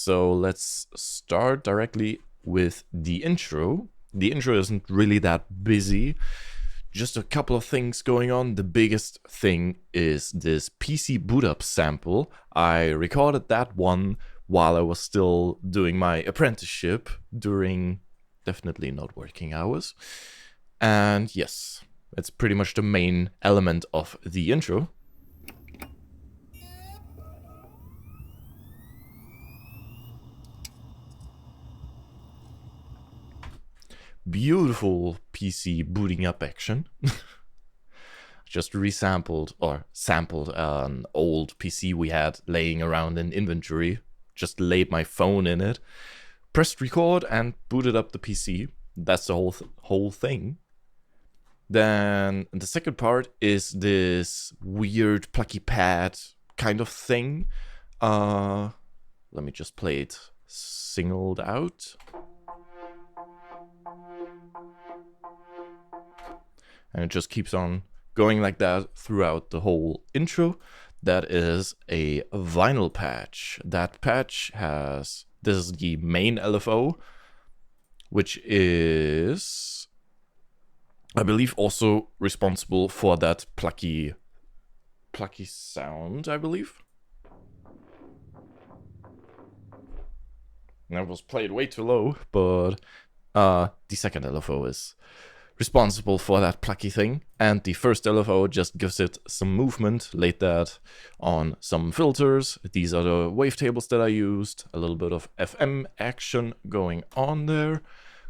so let's start directly with the intro. The intro isn't really that busy, just a couple of things going on. The biggest thing is this PC boot up sample. I recorded that one while I was still doing my apprenticeship during definitely not working hours. And yes, it's pretty much the main element of the intro. Beautiful PC booting up action. Just resampled or sampled an old PC we had laying around in inventory. Just laid my phone in it, pressed record and booted up the PC. That's the whole thing. Then the second part is this weird plucky pad kind of thing. Let me just play it singled out. And it just keeps on going like that throughout the whole intro. That is a vinyl patch. That patch has, this is the main LFO, which is, I believe, also responsible for that plucky sound, I believe. And that was played way too low, but the second LFO is responsible for that plucky thing, and the first LFO just gives it some movement, laid that on some filters. These are the wavetables that I used, a little bit of FM action going on there,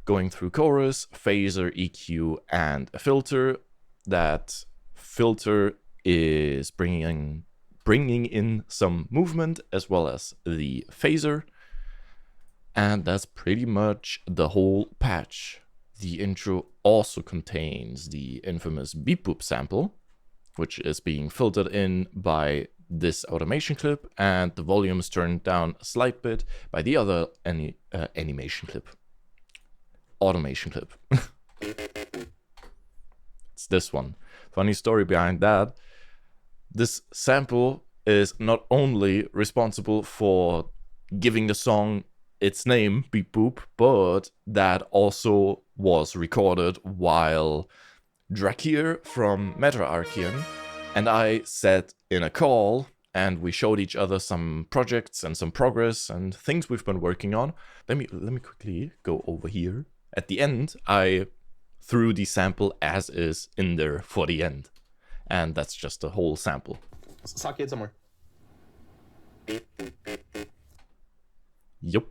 going through chorus, phaser, EQ, and a filter. That filter is bringing in some movement as well as the phaser, and that's pretty much the whole patch. The intro also contains the infamous beep boop sample, which is being filtered in by this automation clip, and the volume is turned down a slight bit by the other automation clip. It's this one. Funny story behind that. This sample is not only responsible for giving the song its name, beep boop, but that also was recorded while Drakir from MetaArchion and I sat in a call, and we showed each other some projects and some progress and things we've been working on. Let me quickly go over here. At the end, I threw the sample as is in there for the end, and that's just a whole sample. Sock it somewhere. Yup.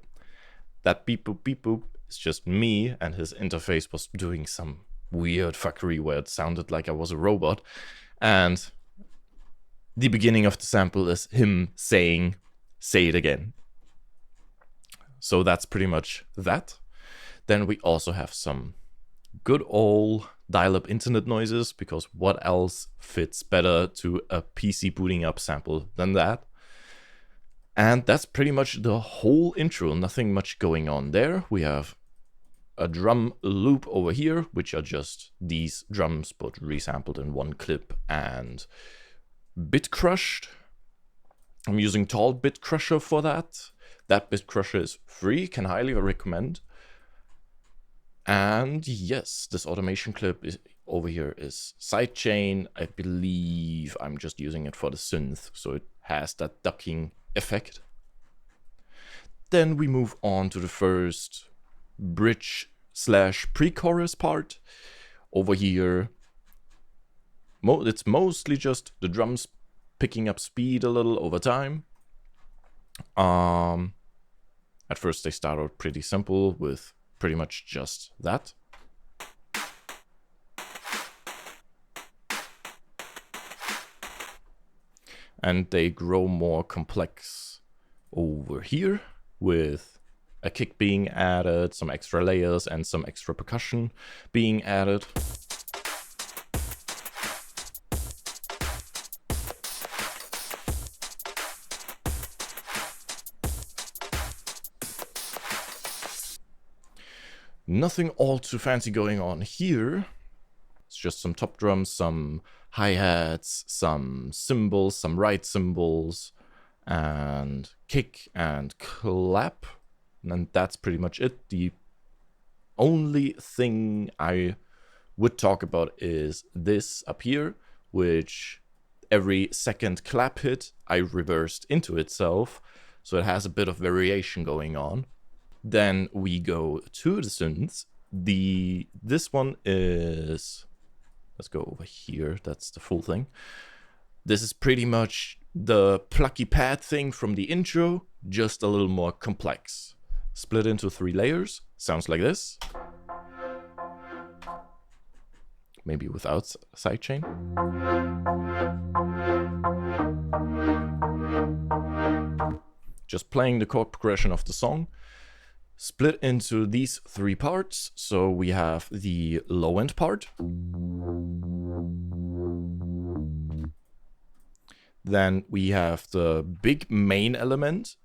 That beep boop is just me, and his interface was doing some weird fuckery where it sounded like I was a robot. And the beginning of the sample is him saying, "Say it again." So that's pretty much that. Then we also have some good old dial-up internet noises, because what else fits better to a PC booting up sample than that? And that's pretty much the whole intro, nothing much going on there. We have a drum loop over here, which are just these drums, but resampled in one clip and bit crushed. I'm using Tall Bit Crusher for that. That bit crusher is free, can highly recommend. And yes, this automation clip is over here is sidechain. I believe I'm just using it for the synth, so it has that ducking effect. Then we move on to the first bridge / pre-chorus part. Over here, it's mostly just the drums picking up speed a little over time. At first they start out pretty simple with pretty much just that. And they grow more complex over here with a kick being added, some extra layers, and some extra percussion being added. Nothing all too fancy going on here. It's just some top drums, some hi-hats, some cymbals, some ride cymbals, and kick and clap. And that's pretty much it. The only thing I would talk about is this up here, which every second clap hit I reversed into itself. So it has a bit of variation going on. Then we go to the synths. This one is, let's go over here. That's the full thing. This is pretty much the plucky pad thing from the intro, just a little more complex. Split into 3 layers. Sounds like this. Maybe without sidechain. Just playing the chord progression of the song. Split into these 3 parts. So we have the low end part. Then we have the big main element.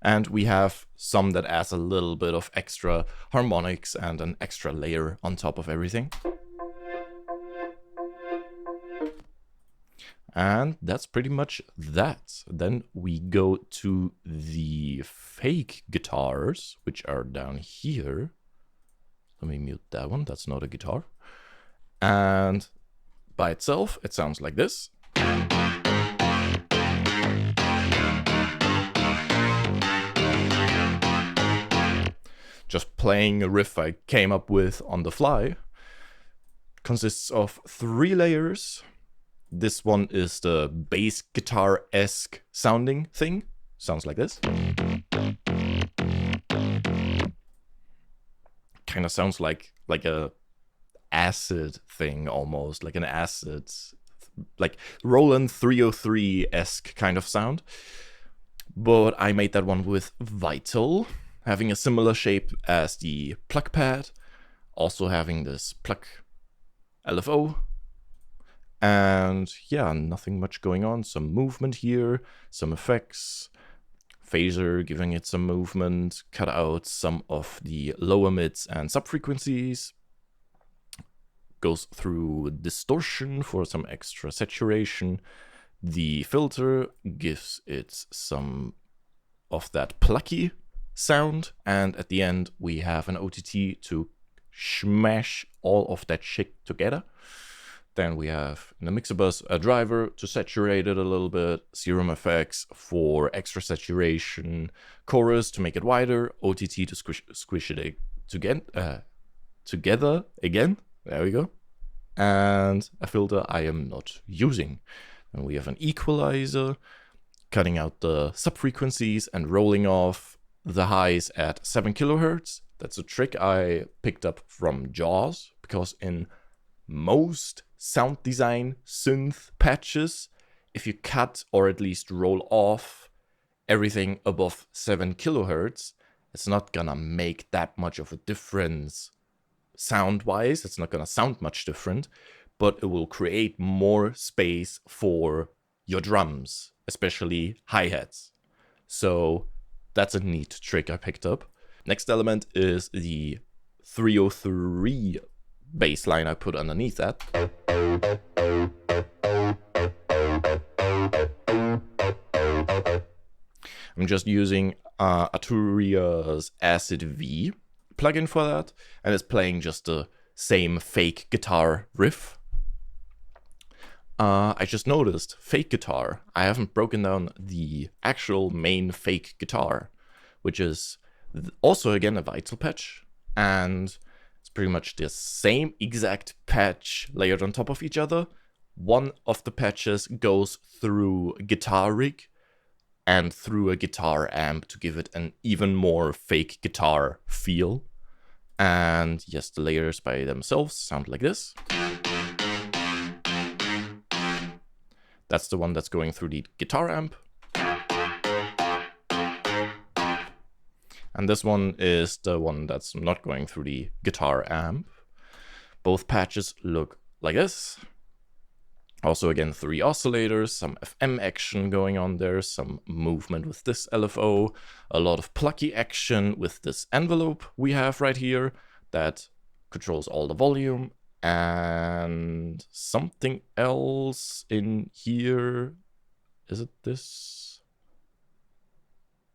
And we have some that adds a little bit of extra harmonics and an extra layer on top of everything. And that's pretty much that. Then we go to the fake guitars, which are down here. Let me mute that one. That's not a guitar. And by itself, it sounds like this. Just playing a riff I came up with on the fly. Consists of 3 layers. This one is the bass guitar-esque sounding thing. Sounds like this. Kind of sounds like a acid thing almost, like an acid, like Roland 303-esque kind of sound. But I made that one with Vital, having a similar shape as the pluck pad, also having this pluck LFO. And yeah, nothing much going on. Some movement here, some effects, phaser giving it some movement, cut out some of the lower mids and subfrequencies, goes through distortion for some extra saturation. The filter gives it some of that plucky sound, and at the end we have an OTT to smash all of that shit together. Then we have in the mixer bus a driver to saturate it a little bit, serum effects for extra saturation, chorus to make it wider, OTT to squish it together again. There we go. And a filter I am not using. And we have an equalizer, cutting out the subfrequencies and rolling off the highs at 7 kilohertz. That's a trick I picked up from Jaws, because in most sound design synth patches, if you cut or at least roll off everything above 7 kilohertz, it's not gonna make that much of a difference sound-wise. It's not gonna sound much different, but it will create more space for your drums, especially hi-hats. So that's a neat trick I picked up. Next element is the 303 bass line I put underneath that. I'm just using Arturia's Acid V plugin for that, and it's playing just the same fake guitar riff. I just noticed, fake guitar, I haven't broken down the actual main fake guitar, which is also again a Vital patch, and it's pretty much the same exact patch layered on top of each other. One of the patches goes through a guitar rig and through a guitar amp to give it an even more fake guitar feel. And yes, the layers by themselves sound like this. That's the one that's going through the guitar amp. And this one is the one that's not going through the guitar amp. Both patches look like this. Also again, 3 oscillators, some FM action going on there, some movement with this LFO, a lot of plucky action with this envelope we have right here that controls all the volume, And something else in here. Is it this?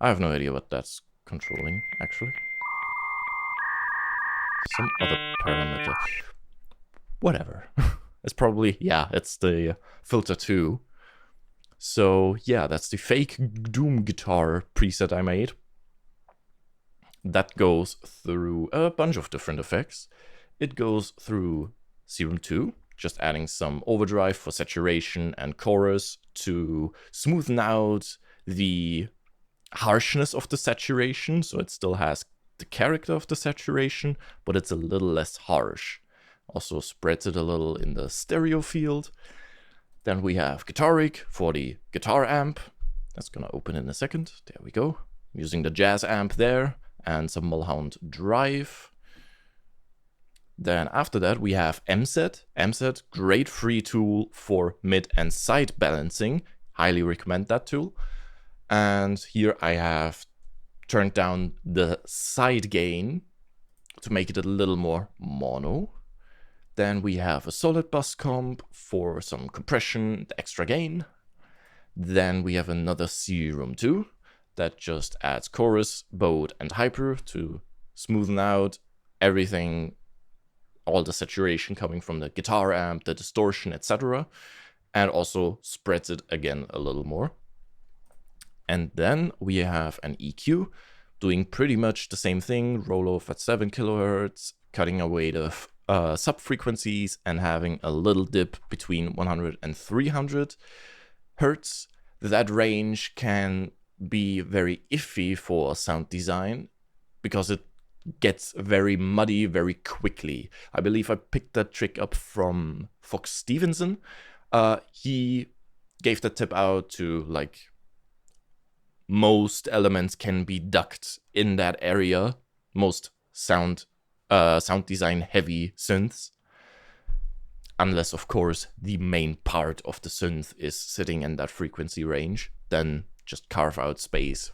I have no idea what that's controlling, actually. Some other parameter. Whatever. It's probably, yeah, it's the filter 2. So yeah, that's the fake Doom guitar preset I made. That goes through a bunch of different effects. It goes through Serum 2, just adding some overdrive for saturation and chorus to smoothen out the harshness of the saturation, so it still has the character of the saturation, but it's a little less harsh. Also spreads it a little in the stereo field. Then we have Guitar Rig for the guitar amp. That's gonna open in a second. There we go. I'm using the jazz amp there and some Mulhound drive. Then after that we have MSET. MSET, great free tool for mid and side balancing. Highly recommend that tool. And here I have turned down the side gain to make it a little more mono. Then we have a solid bus comp for some compression, the extra gain. Then we have another Serum 2 that just adds chorus, bode, and hyper to smoothen out everything, all the saturation coming from the guitar amp, the distortion, etc. And also spreads it again a little more. And then we have an EQ doing pretty much the same thing, roll off at 7 kHz, cutting away the sub-frequencies and having a little dip between 100 and 300 Hertz. That range can be very iffy for sound design because it gets very muddy very quickly. I believe I picked that trick up from Fox Stevenson. He gave that tip out to like most elements can be ducked in that area, most sound design heavy synths, unless of course the main part of the synth is sitting in that frequency range. Then just carve out space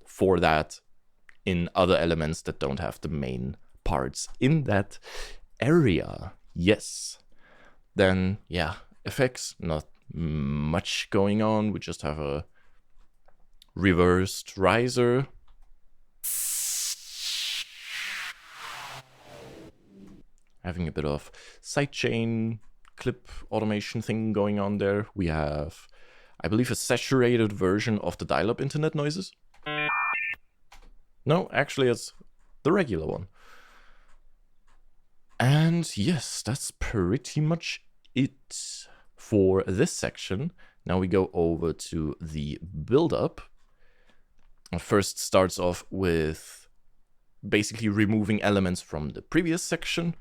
for that in other elements that don't have the main parts in that area. Yes. Then yeah, effects, not much going on. We just have a reversed riser. Having a bit of sidechain clip automation thing going on there. We have, I believe, a saturated version of the dial-up internet noises. No, actually it's the regular one. And yes, that's pretty much it for this section. Now we go over to the build-up. First starts off with basically removing elements from the previous section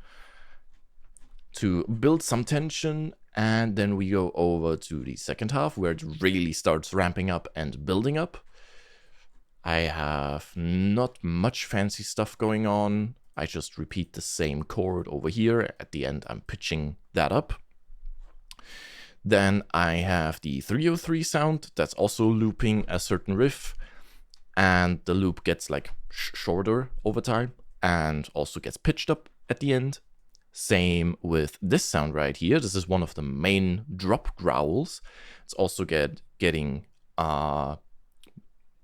to build some tension, and then we go over to the second half where it really starts ramping up and building up. I have not much fancy stuff going on. I just repeat the same chord over here. At the end, I'm pitching that up. Then I have the 303 sound that's also looping a certain riff, and the loop gets like shorter over time and also gets pitched up at the end. Same with this sound right here. This is one of the main drop growls. It's also getting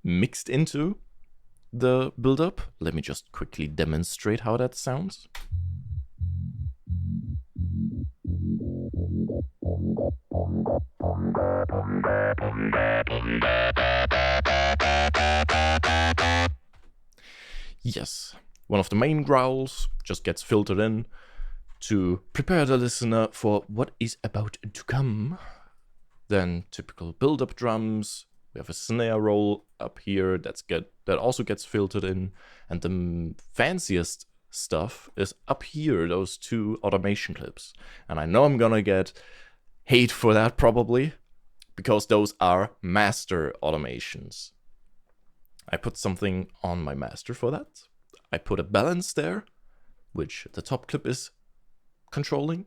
mixed into the build-up. Let me just quickly demonstrate how that sounds. Yes, one of the main growls just gets filtered in to prepare the listener for what is about to come. Then typical build-up drums. We have a snare roll up here that also gets filtered in. And the fanciest stuff is up here, those two automation clips. And I know I'm gonna get hate for that probably, because those are master automations. I put something on my master for that. I put a balance there, which the top clip is controlling.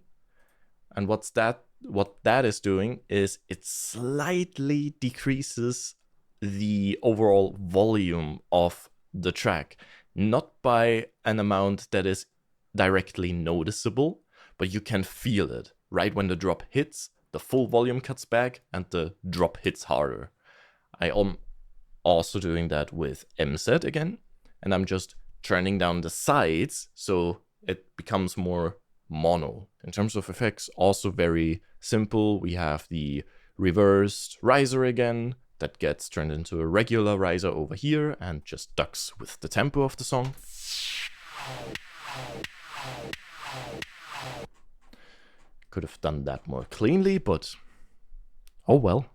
And what that is doing is it slightly decreases the overall volume of the track, not by an amount that is directly noticeable, but you can feel it. Right when the drop hits, the full volume cuts back and the drop hits harder. I am also doing that with MZ again, and I'm just turning down the sides so it becomes more mono. In terms of effects, also very simple. We have the reversed riser again that gets turned into a regular riser over here and just ducks with the tempo of the song. Could have done that more cleanly, but oh well.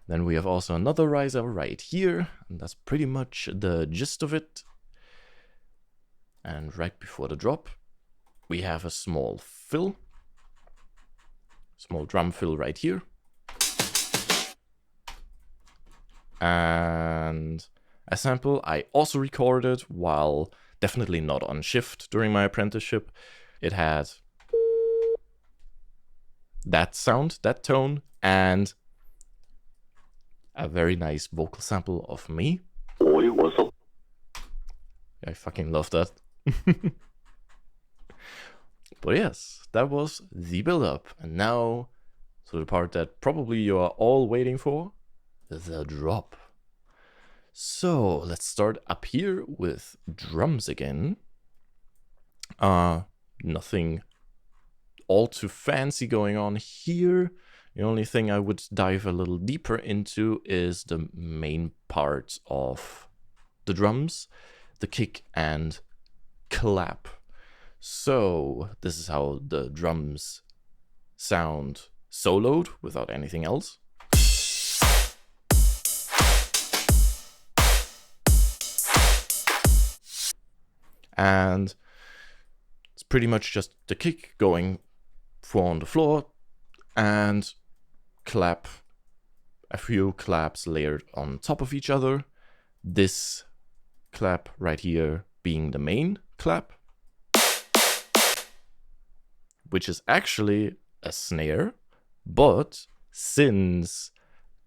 Then we have also another riser right here, and that's pretty much the gist of it. And right before the drop, we have a small fill, small drum fill right here. And a sample I also recorded while definitely not on shift during my apprenticeship. It had that sound, that tone, and a very nice vocal sample of me. Oi, what's up? I fucking love that. But yes, that was the build-up. And now to the part that probably you are all waiting for, the drop. So let's start up here with drums again. Nothing all too fancy going on here. The only thing I would dive a little deeper into is the main part of the drums, the kick and clap. So this is how the drums sound soloed without anything else. And it's pretty much just the kick going 4 on the floor and clap, a few claps layered on top of each other. This clap right here being the main clap, which is actually a snare, but since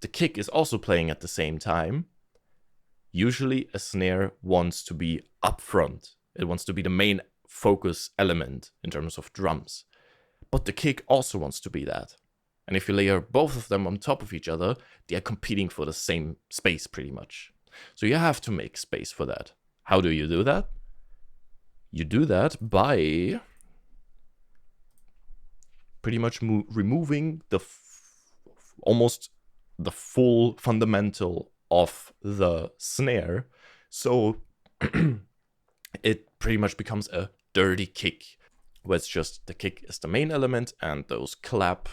the kick is also playing at the same time, usually a snare wants to be up front. It wants to be the main focus element in terms of drums. But the kick also wants to be that. And if you layer both of them on top of each other, they are competing for the same space pretty much. So you have to make space for that. How do you do that? You do that by pretty much removing the almost the full fundamental of the snare. So it pretty much becomes a dirty kick, where it's just the kick is the main element and those clap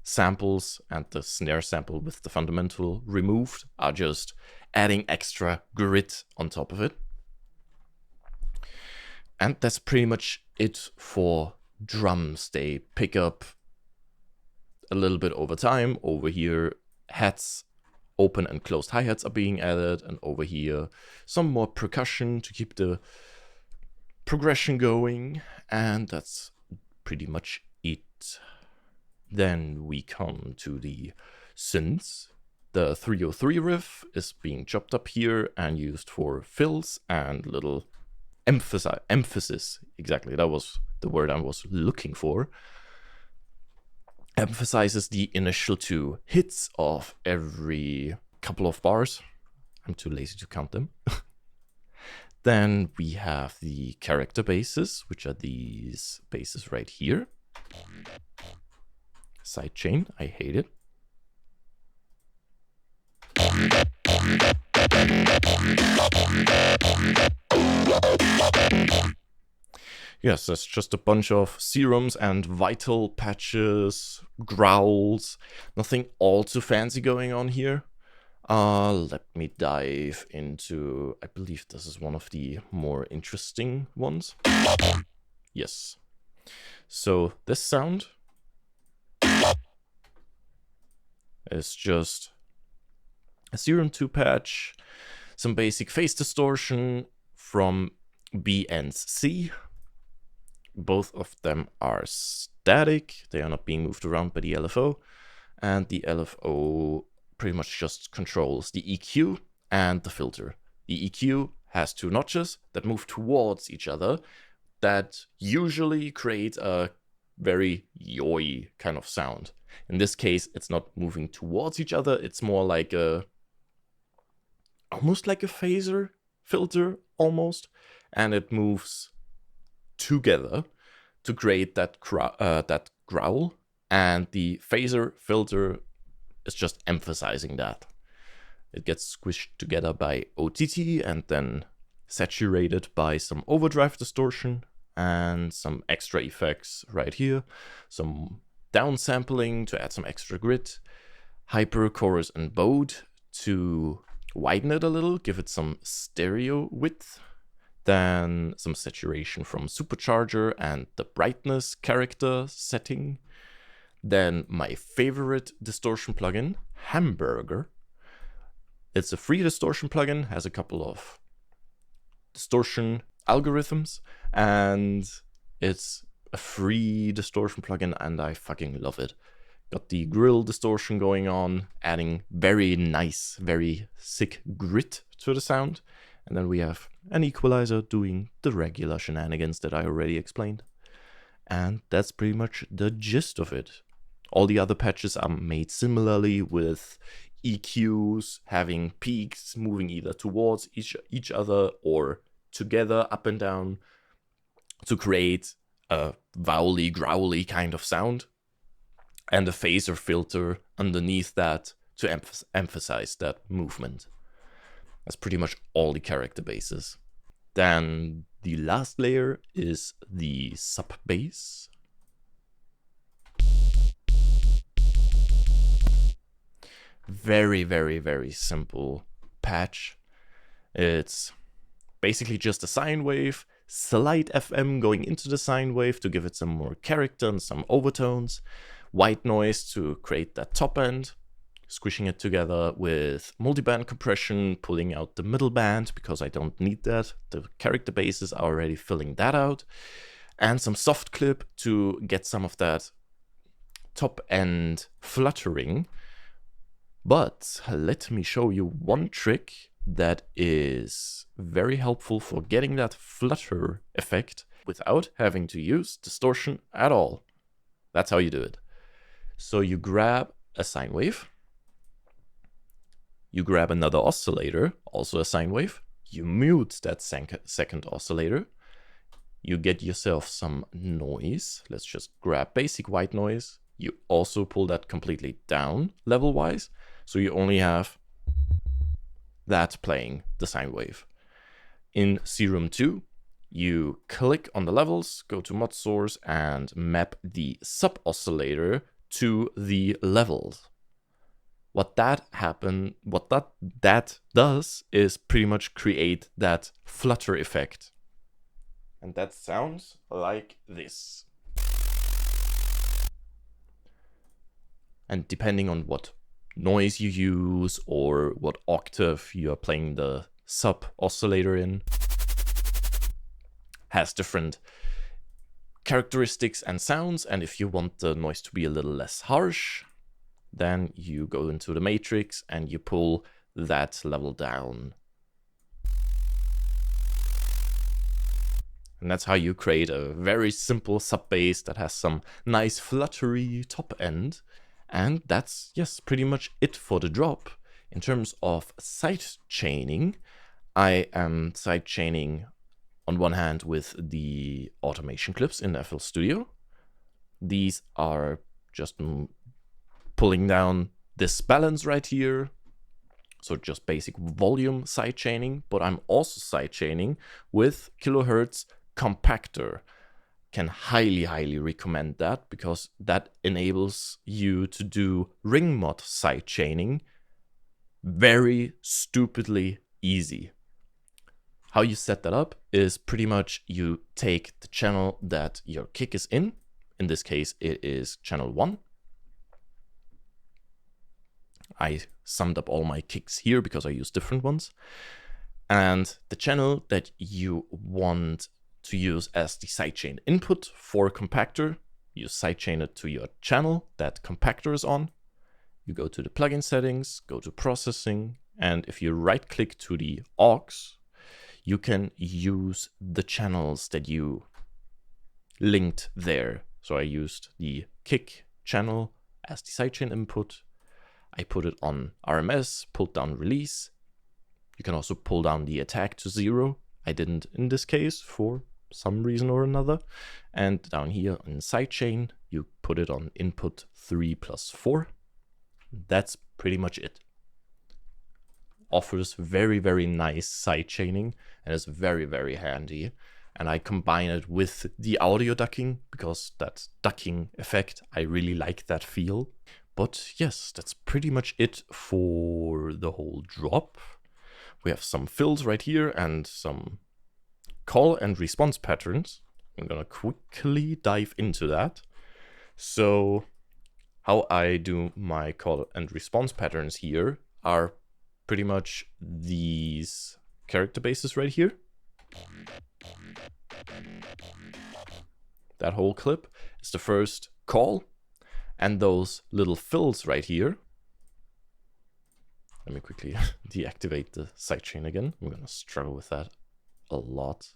samples and the snare sample with the fundamental removed are just adding extra grit on top of it. And that's pretty much it for drums. They pick up a little bit over time. Over here, hats, open and closed hi-hats are being added, and over here some more percussion to keep the progression going, and that's pretty much it. Then we come to the synths. The 303 riff is being chopped up here and used for fills and little emphasis. Exactly, that was the word I was looking for. Emphasizes the initial 2 hits of every couple of bars. I'm too lazy to count them. Then we have the character basses, which are these basses right here. Sidechain, I hate it. Yes, that's just a bunch of serums and vital patches, growls, nothing all too fancy going on here. Let me dive into, I believe this is one of the more interesting ones. Yes. So this sound is just a serum 2 patch, some basic phase distortion from B and C. Both of them are static. They are not being moved around by the LFO. And the LFO pretty much just controls the EQ and the filter. The EQ has 2 notches that move towards each other that usually create a very yoy kind of sound. In this case, it's not moving towards each other. It's more like almost like a phaser filter almost. And it moves together to create that growl. And the phaser filter is just emphasizing that. It gets squished together by OTT and then saturated by some overdrive distortion and some extra effects right here. Some downsampling to add some extra grit, hyper, chorus, and bode to widen it a little, give it some stereo width. Then some saturation from supercharger and the brightness character setting. Then my favorite distortion plugin, Hamburger. It's a free distortion plugin, has a couple of distortion algorithms, and it's a free distortion plugin, and I fucking love it. Got the grill distortion going on, adding very nice, very sick grit to the sound. And then we have an equalizer doing the regular shenanigans that I already explained. And that's pretty much the gist of it. All the other patches are made similarly, with EQs having peaks moving either towards each other or together up and down to create a vowely, growly kind of sound. And a phaser filter underneath that to emphasize that movement. That's pretty much all the character bases. Then the last layer is the sub bass. Very, very, very simple patch. It's basically just a sine wave, slight FM going into the sine wave to give it some more character and some overtones, white noise to create that top end, squishing it together with multiband compression, pulling out the middle band because I don't need that. The character bases are already filling that out, and some soft clip to get some of that top end fluttering. But let me show you one trick that is very helpful for getting that flutter effect without having to use distortion at all. That's how you do it. So you grab a sine wave, you grab another oscillator, also a sine wave, you mute that second oscillator, you get yourself some noise. Let's just grab basic white noise. You also pull that completely down level-wise, so you only have that playing the sine wave. In Serum 2, you click on the levels, go to mod source, and map the sub-oscillator to the levels. What that does is pretty much create that flutter effect. And that sounds like this. And depending on what noise you use or what octave you are playing the sub oscillator in, has different characteristics and sounds. And if you want the noise to be a little less harsh, then you go into the matrix and you pull that level down. And that's how you create a very simple sub bass that has some nice fluttery top end. And that's, yes, pretty much it for the drop. In terms of side chaining, I am side chaining on one hand with the automation clips in FL Studio. These are just pulling down this balance right here. So just basic volume side chaining, but I'm also side chaining with kilohertz compactor. Can highly recommend that, because that enables you to do ring mod side chaining very stupidly easy. How you set that up is pretty much you take the channel that your kick is in this case it is channel 1. I summed up all my kicks here because I use different ones. And the channel that you want to use as the sidechain input for compactor, you sidechain it to your channel that compactor is on. You go to the plugin settings, go to processing, and if you right click to the aux, you can use the channels that you linked there So I used the kick channel as the sidechain input. I put it on RMS, pulled down release. You can also pull down the attack to 0. I didn't in this case for some reason or another. And down here in sidechain, you put it on input 3 plus 4. That's pretty much it. Offers very, very nice sidechaining and is very, very handy. And I combine it with the audio ducking because that ducking effect, I really like that feel. But yes, that's pretty much it for the whole drop. We have some fills right here and some call and response patterns. I'm gonna quickly dive into that. So how I do my call and response patterns here are pretty much these character bases right here. That whole clip is the first call, and those little fills right here. Let me quickly deactivate the sidechain again. I'm gonna struggle with that a lot.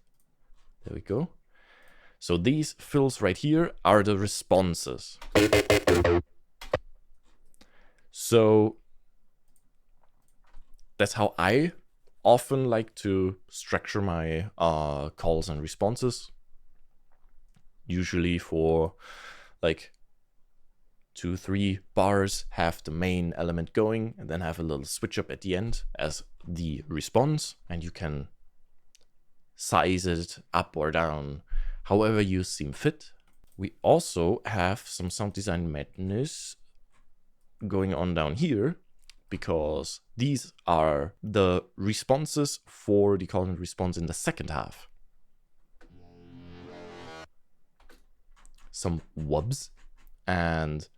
There we go. So these fills right here are the responses. So that's how I often like to structure my calls and responses. Usually for like 2-3 bars, have the main element going and then have a little switch up at the end as the response, and you can size it up or down however you seem fit. We also have some sound design madness going on down here because these are the responses for the call and response in the second half. Some wubs, and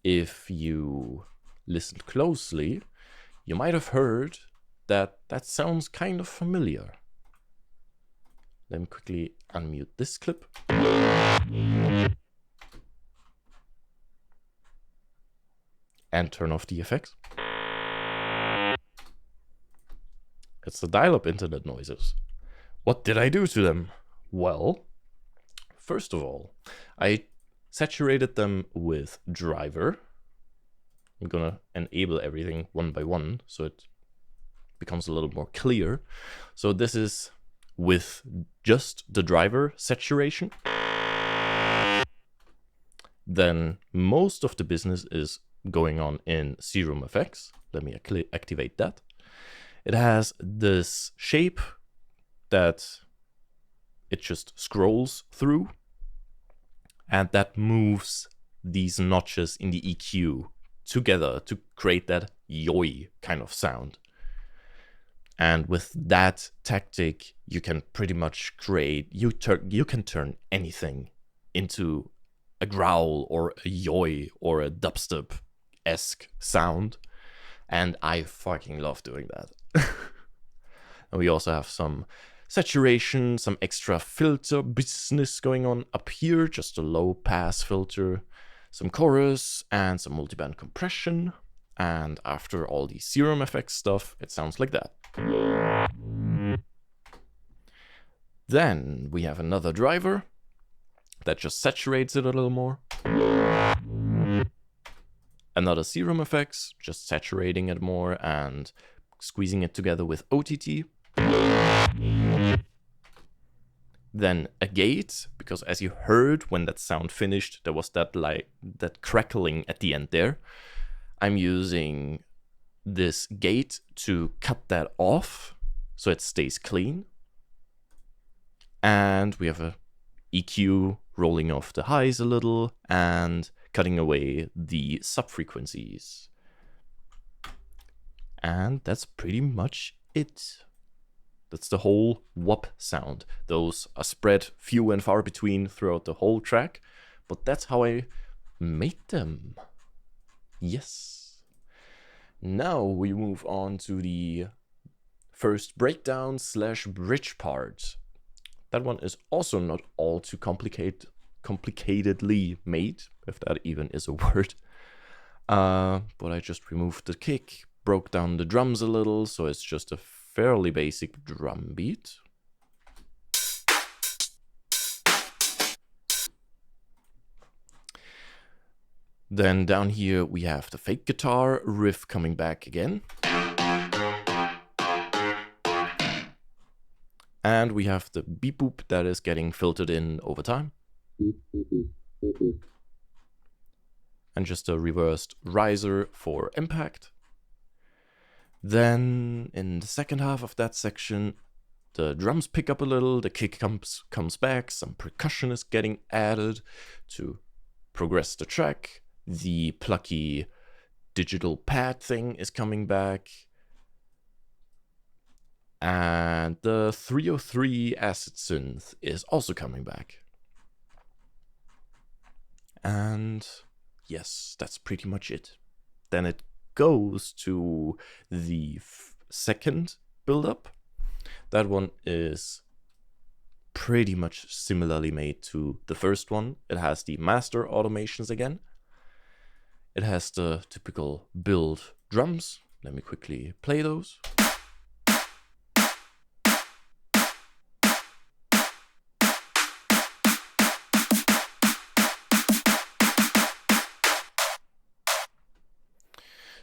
if you listened closely, you might have heard that that sounds kind of familiar. Let me quickly unmute this clip. And turn off the effects. It's the dial-up internet noises. What did I do to them? Well, first of all, I saturated them with driver. I'm gonna enable everything one by one so it becomes a little more clear. So this is with just the driver saturation. Then most of the business is going on in Serum effects. Let me activate that. It has this shape that it just scrolls through, and that moves these notches in the EQ together to create that yoi kind of sound. And with that tactic, you can pretty much create, you can turn anything into a growl or a yoi or a dubstep-esque sound. And I fucking love doing that. And we also have some saturation, some extra filter business going on up here, just a low pass filter, some chorus, and some multiband compression. And after all the Serum effects stuff, it sounds like that. Then we have another driver that just saturates it a little more. Another Serum effects, just saturating it more and squeezing it together with OTT. Then a gate, because as you heard when that sound finished, there was that crackling at the end there. I'm using this gate to cut that off so it stays clean. And we have a EQ rolling off the highs a little and cutting away the subfrequencies. And that's pretty much it. That's the whole whoop sound. Those are spread few and far between throughout the whole track, but that's how I made them. Yes. Now we move on to the first breakdown / bridge part. That one is also not all too complicatedly made, if that even is a word. But I just removed the kick, broke down the drums a little, so it's just a fairly basic drum beat. Then down here we have the fake guitar riff coming back again. And we have the beep boop that is getting filtered in over time. And just a reversed riser for impact. Then in the second half of that section, the drums pick up a little, the kick comes back, some percussion is getting added to progress the track. The plucky digital pad thing is coming back. And the 303 acid synth is also coming back. And yes, that's pretty much it. Then it goes to the second build-up. That one is pretty much similarly made to the first one. It has the master automations again. It has the typical build drums. Let me quickly play those.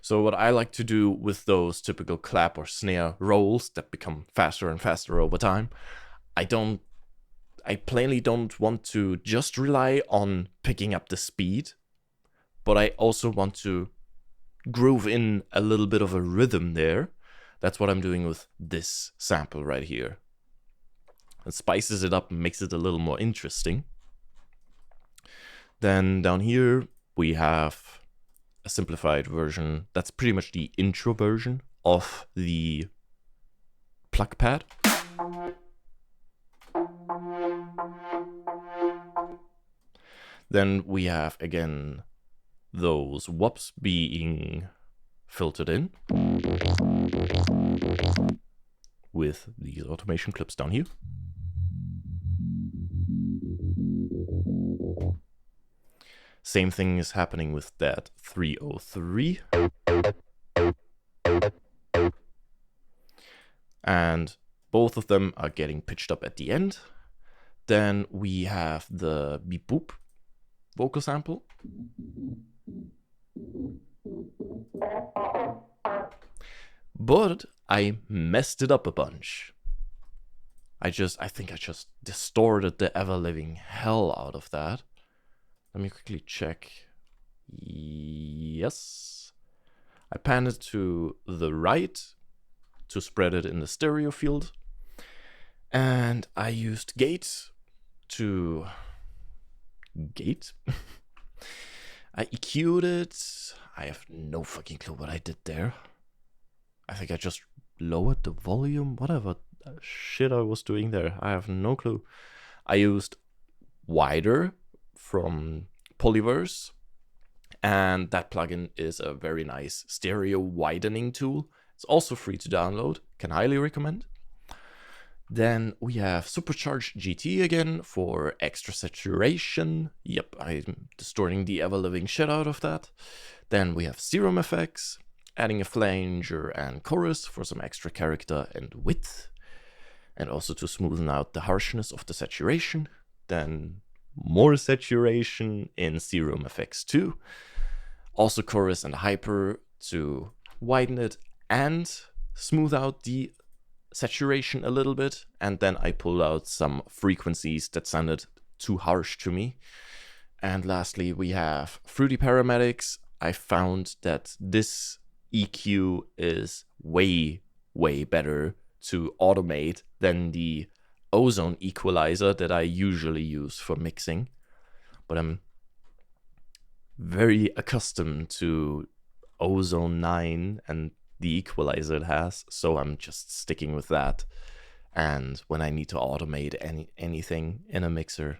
So what I like to do with those typical clap or snare rolls that become faster and faster over time, I plainly don't want to just rely on picking up the speed, but I also want to groove in a little bit of a rhythm there. That's what I'm doing with this sample right here. It spices it up and makes it a little more interesting. Then down here we have a simplified version. That's pretty much the intro version of the plug pad. Then we have again those whops being filtered in with these automation clips down here. Same thing is happening with that 303. And both of them are getting pitched up at the end. Then we have the beep boop vocal sample. But I messed it up a bunch. I think I just distorted the ever-living hell out of that. Let me quickly check. Yes. I panned it to the right to spread it in the stereo field. And I used gate to... Gate? I EQ'd it. I have no fucking clue what I did there. I think I just lowered the volume, whatever shit I was doing there. I have no clue. I used wider from Polyverse, and that plugin is a very nice stereo widening tool. It's also free to download, can highly recommend. Then we have Supercharged GT again for extra saturation. Yep, I'm distorting the ever-living shit out of that. Then we have Serum effects, adding a flanger and chorus for some extra character and width, and also to smoothen out the harshness of the saturation. Then more saturation in Serum effects too. Also chorus and hyper to widen it and smooth out the saturation a little bit. And then I pulled out some frequencies that sounded too harsh to me. And lastly, we have Fruity Paramedics. I found that this EQ is way, way better to automate than the ozone equalizer that I usually use for mixing. But I'm very accustomed to ozone 9 and the equalizer it has, so I'm just sticking with that. And when I need to automate anything in a mixer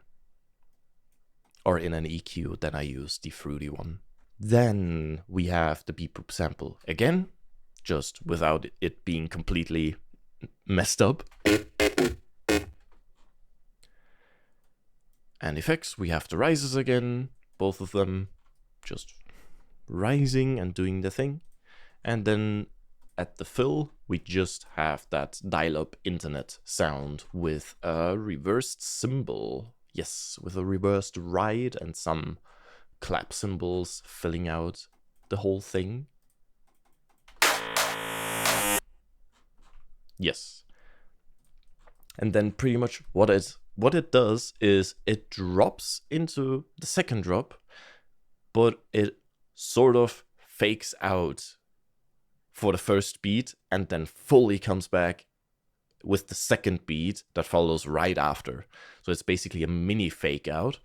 or in an EQ, then I use the fruity one. Then we have the beep boop sample again, just without it being completely messed up. And effects, we have the rises again, both of them just rising and doing the thing. And then at the fill, we just have that dial-up internet sound with a reversed cymbal. Yes, with a reversed ride and some clap cymbals filling out the whole thing. Yes. And then pretty much what it does is it drops into the second drop, but it sort of fakes out for the first beat and then fully comes back with the second beat that follows right after. So it's basically a mini fake out.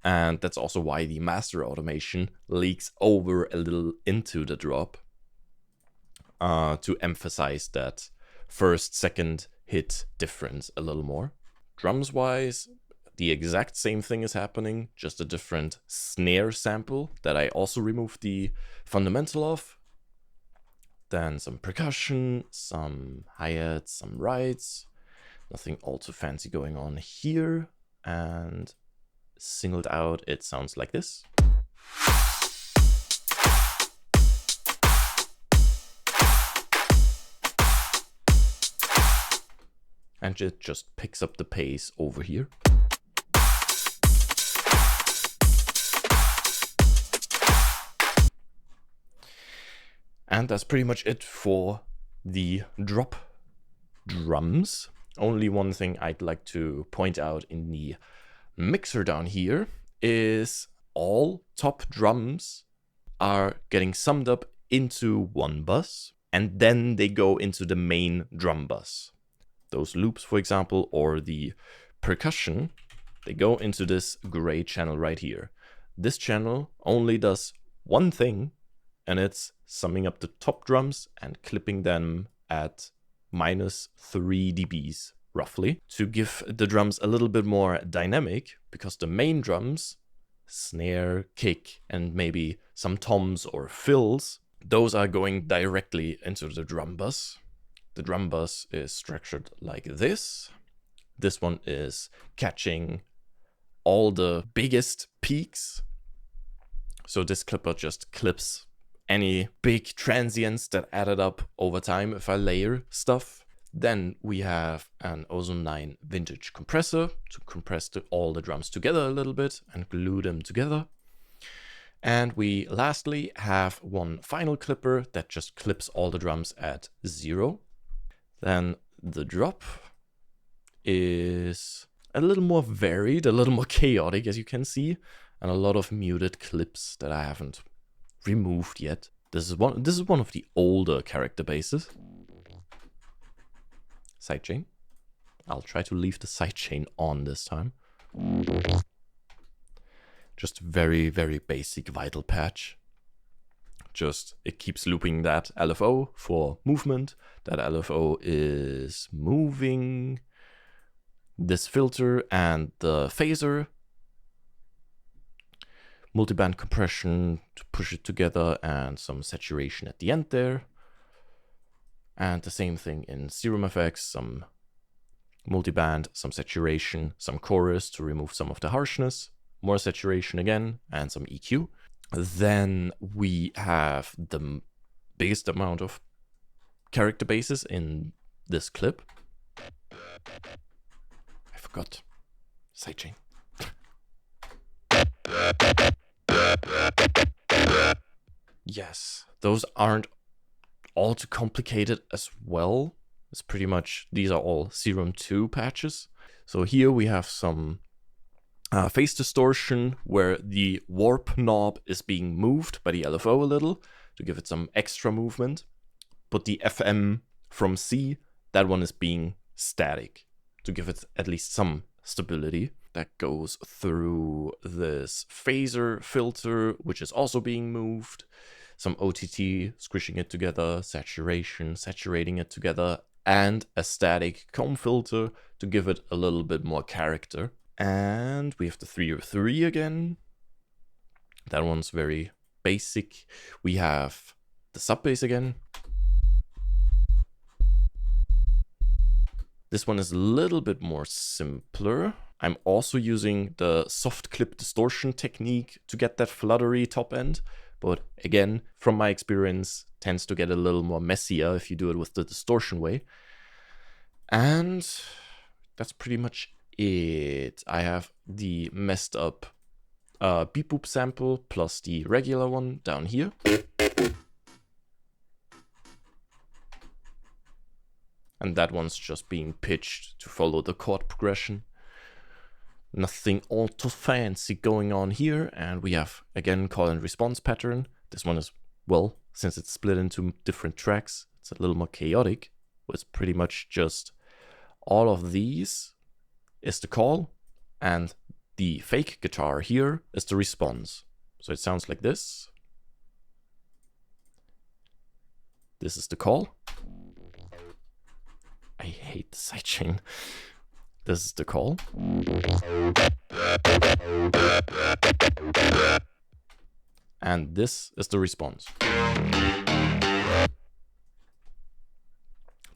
And that's also why the master automation leaks over a little into the drop to emphasize that first, second hit difference a little more. Drums wise, the exact same thing is happening, just a different snare sample that I also removed the fundamental of. Then some percussion, some hi-hats, some rides. Nothing all too fancy going on here. And singled out, it sounds like this. And it just picks up the pace over here. And that's pretty much it for the drop drums. Only one thing I'd like to point out in the mixer down here is all top drums are getting summed up into one bus, and then they go into the main drum bus. Those loops, for example, or the percussion, they go into this gray channel right here. This channel only does one thing, and it's summing up the top drums and clipping them at -3 dBs, roughly, to give the drums a little bit more dynamic, because the main drums, snare, kick, and maybe some toms or fills, those are going directly into the drum bus. The drum bus is structured like this. This one is catching all the biggest peaks. So this clipper just clips any big transients that added up over time if I layer stuff. Then we have an Ozone 9 vintage compressor to compress all the drums together a little bit and glue them together. And we lastly have one final clipper that just clips all the drums at 0. Then the drop is a little more varied, a little more chaotic, as you can see, and a lot of muted clips that I haven't removed yet. This is one of the older character bases. Sidechain. I'll try to leave the sidechain on this time. Just very, very basic vital patch. Just, it keeps looping that LFO for movement. That LFO is moving this filter and the phaser. Multiband compression to push it together and some saturation at the end there. And the same thing in Serum effects, some multiband, some saturation, some chorus to remove some of the harshness, more saturation again, and some EQ. Then we have the biggest amount of character bases in this clip. I forgot. Sidechain. Yes, those aren't all too complicated as well. It's pretty much, these are all Serum 2 patches. So here we have some phase distortion where the warp knob is being moved by the LFO a little to give it some extra movement. But the FM from C, that one is being static to give it at least some stability. That goes through this phaser filter, which is also being moved. Some OTT, squishing it together, saturation, saturating it together, and a static comb filter to give it a little bit more character. And we have the 303 again. That one's very basic. We have the sub bass again. This one is a little bit more simpler. I'm also using the soft clip distortion technique to get that fluttery top end. But again, from my experience, tends to get a little more messier if you do it with the distortion way. And that's pretty much it. I have the messed up beep boop sample plus the regular one down here. And that one's just being pitched to follow the chord progression. Nothing all too fancy going on here. And we have, again, call and response pattern. This one is, well, since it's split into different tracks, it's a little more chaotic. It's pretty much just all of these is the call, and the fake guitar here is the response. So it sounds like this. This is the call. I hate the sidechain. This is the call. And this is the response.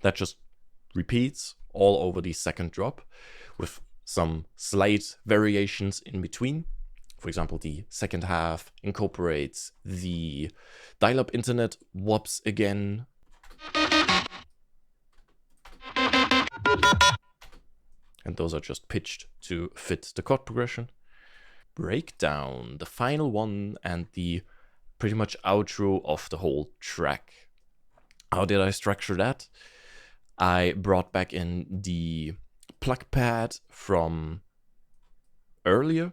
That just repeats all over the second drop with some slight variations in between. For example, the second half incorporates the dial-up internet wops again. And those are just pitched to fit the chord progression. Breakdown, the final one and the pretty much outro of the whole track. How did I structure that? I brought back in the plug pad from earlier.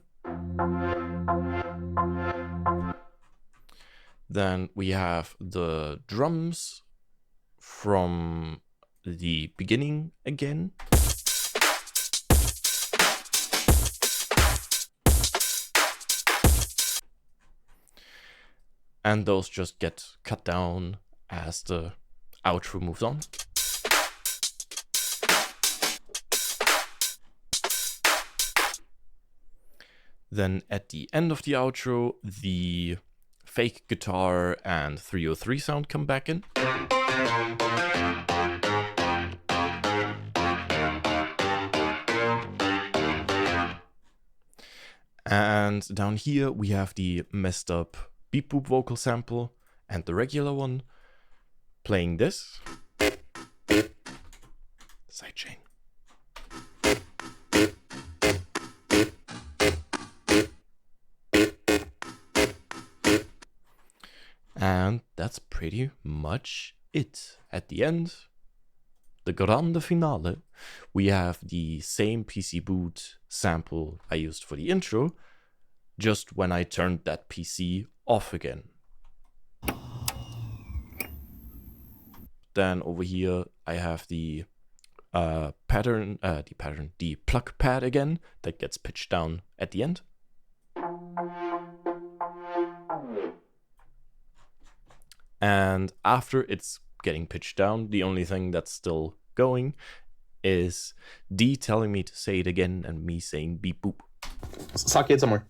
Then we have the drums from the beginning again. And those just get cut down as the outro moves on. Then at the end of the outro, the fake guitar and 303 sound come back in. And down here we have the messed up beep boop vocal sample and the regular one playing this. Sidechain. And that's pretty much it. At the end, the grande finale, we have the same PC boot sample I used for the intro, just when I turned that PC off again. Then over here I have the the plug pad again that gets pitched down at the end. And after it's getting pitched down, the only thing that's still going is D telling me to say it again and me saying beep boop. Suck it somewhere.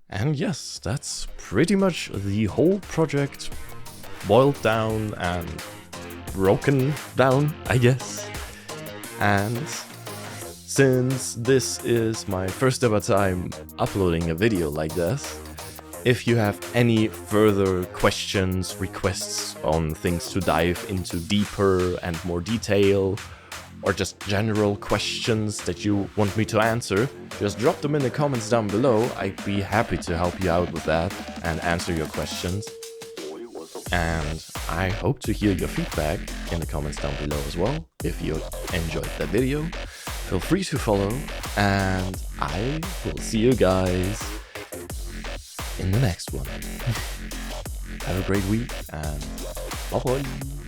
And yes, that's pretty much the whole project boiled down and broken down, I guess. And since this is my first ever time uploading a video like this, if you have any further questions, requests on things to dive into deeper and more detail, or just general questions that you want me to answer, just drop them in the comments down below. I'd be happy to help you out with that and answer your questions. And I hope to hear your feedback in the comments down below as well. If you enjoyed that video, feel free to follow, and I will see you guys in the next one. Have a great week, and bye-bye.